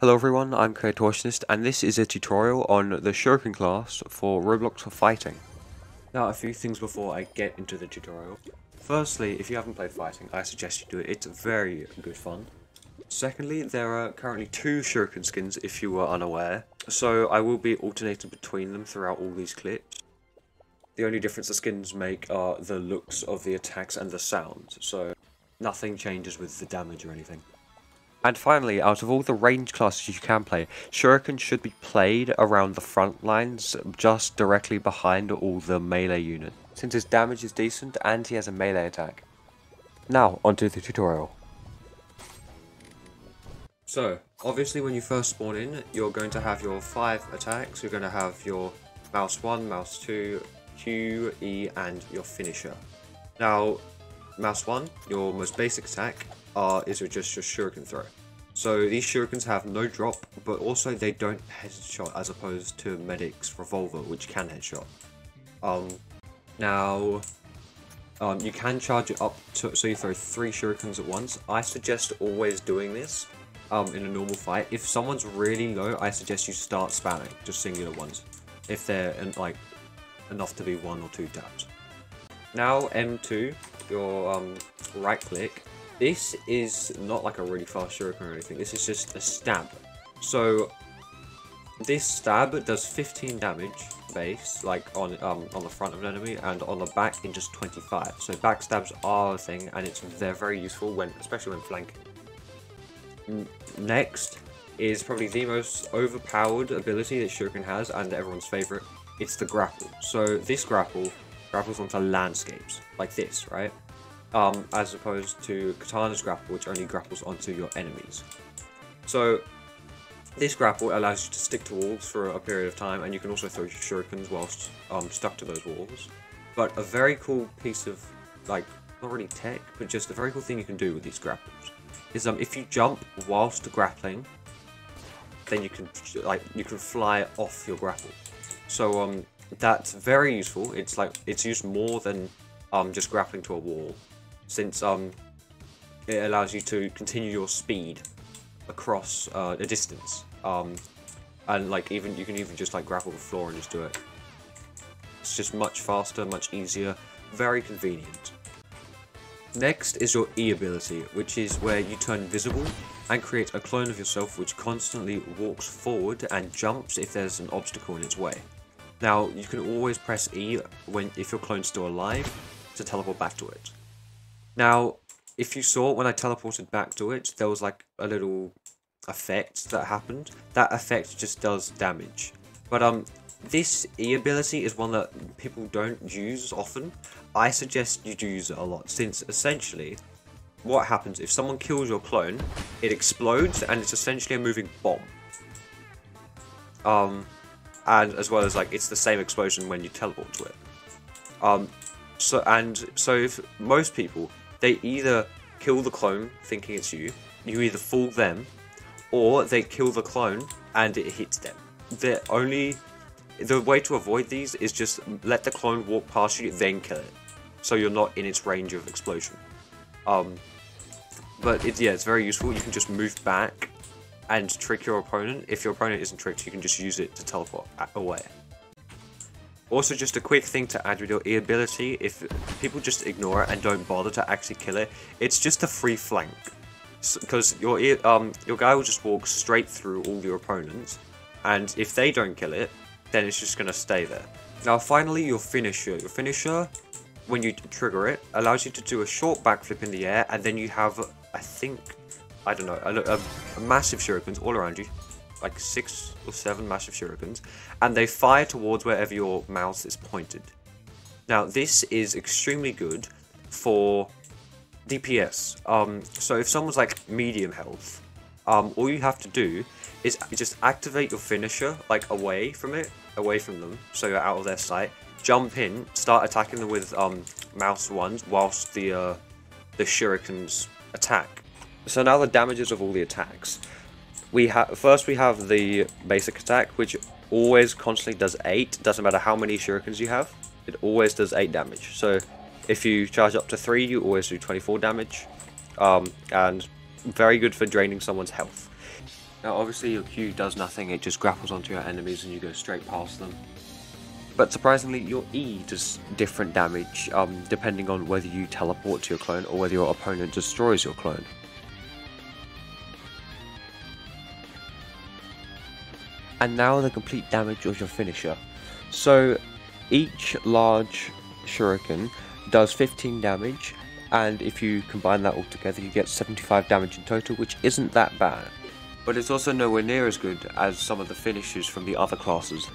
Hello everyone, I'm Creatortionist, and this is a tutorial on the Shuriken class for Roblox for Fighting. Now, a few things before I get into the tutorial. Firstly, if you haven't played Fighting, I suggest you do it. It's very good fun. Secondly, there are currently 2 Shuriken skins if you were unaware, so I will be alternating between them throughout all these clips. The only difference the skins make are the looks of the attacks and the sounds, so nothing changes with the damage or anything. And finally, out of all the range classes you can play, Shuriken should be played around the front lines, just directly behind all the melee units, since his damage is decent and he has a melee attack. Now, onto the tutorial. So, obviously when you first spawn in, you're going to have your 5 attacks. You're going to have your mouse 1, mouse 2, Q, E, and your finisher. Now, mouse 1, your most basic attack, is just your Shuriken throw. So these Shurikens have no drop, but also they don't headshot as opposed to Medic's revolver, which can headshot. You can charge it up to, so you throw 3 Shurikens at once. I suggest always doing this in a normal fight. If someone's really low, I suggest you start spamming, just singular ones, if they're like enough to be 1 or 2 taps. Now M2, your right click. This is not like a really fast Shuriken or anything, this is just a stab. So, this stab does 15 damage base, like on the front of an enemy, and on the back in just 25. So backstabs are a thing, and they're very useful, especially when flanking. Next is probably the most overpowered ability that Shuriken has, and everyone's favourite. It's the grapple. So this grapples onto landscapes, like this, right? As opposed to Katana's grapple, which only grapples onto your enemies. So, this grapple allows you to stick to walls for a period of time, and you can also throw shurikens whilst stuck to those walls. But a very cool piece of, like, not really tech, but just a very cool thing you can do with these grapples is if you jump whilst grappling, then you can fly off your grapple. So that's very useful. It's used more than just grappling to a wall, since it allows you to continue your speed across a distance, and you can even just grapple the floor and just do it. It's just much faster, much easier, very convenient. Next is your E ability, which is where you turn invisible and create a clone of yourself which constantly walks forward and jumps if there's an obstacle in its way. Now, you can always press E if your clone's still alive to teleport back to it. Now, if you saw when I teleported back to it, there was like a little effect that happened. That effect just does damage. But this E ability is one that people don't use often. I suggest you do use it a lot, since essentially what happens if someone kills your clone, it explodes and it's essentially a moving bomb. And as well as it's the same explosion when you teleport to it. So if most people, they either kill the clone thinking it's you either fool them, or they kill the clone and it hits them. The way to avoid these is just let the clone walk past you, then kill it, so you're not in its range of explosion. But it's very useful. You can just move back and trick your opponent. If your opponent isn't tricked, you can just use it to teleport away. Also, just a quick thing to add with your E ability, if people just ignore it and don't bother to actually kill it, it's just a free flank. Because your guy will just walk straight through all your opponents, and if they don't kill it, then it's just going to stay there. Now finally, your finisher. Your finisher, when you trigger it, allows you to do a short backflip in the air, and then you have, a massive shurikens all around you. Like 6 or 7 massive shurikens, and they fire towards wherever your mouse is pointed. Now this is extremely good for DPS. So if someone's medium health, all you have to do is just activate your finisher away from them, so you're out of their sight. Jump in, start attacking them with mouse 1 whilst the shurikens attack. So now the damages of all the attacks. First we have the basic attack, which always constantly does 8, doesn't matter how many shurikens you have, it always does 8 damage. So if you charge up to 3, you always do 24 damage, and very good for draining someone's health. Now obviously your Q does nothing, it just grapples onto your enemies and you go straight past them. But surprisingly, your E does different damage, depending on whether you teleport to your clone or whether your opponent destroys your clone. And now the complete damage of your finisher. So each large Shuriken does 15 damage, and if you combine that all together you get 75 damage in total, which isn't that bad. But it's also nowhere near as good as some of the finishers from the other classes.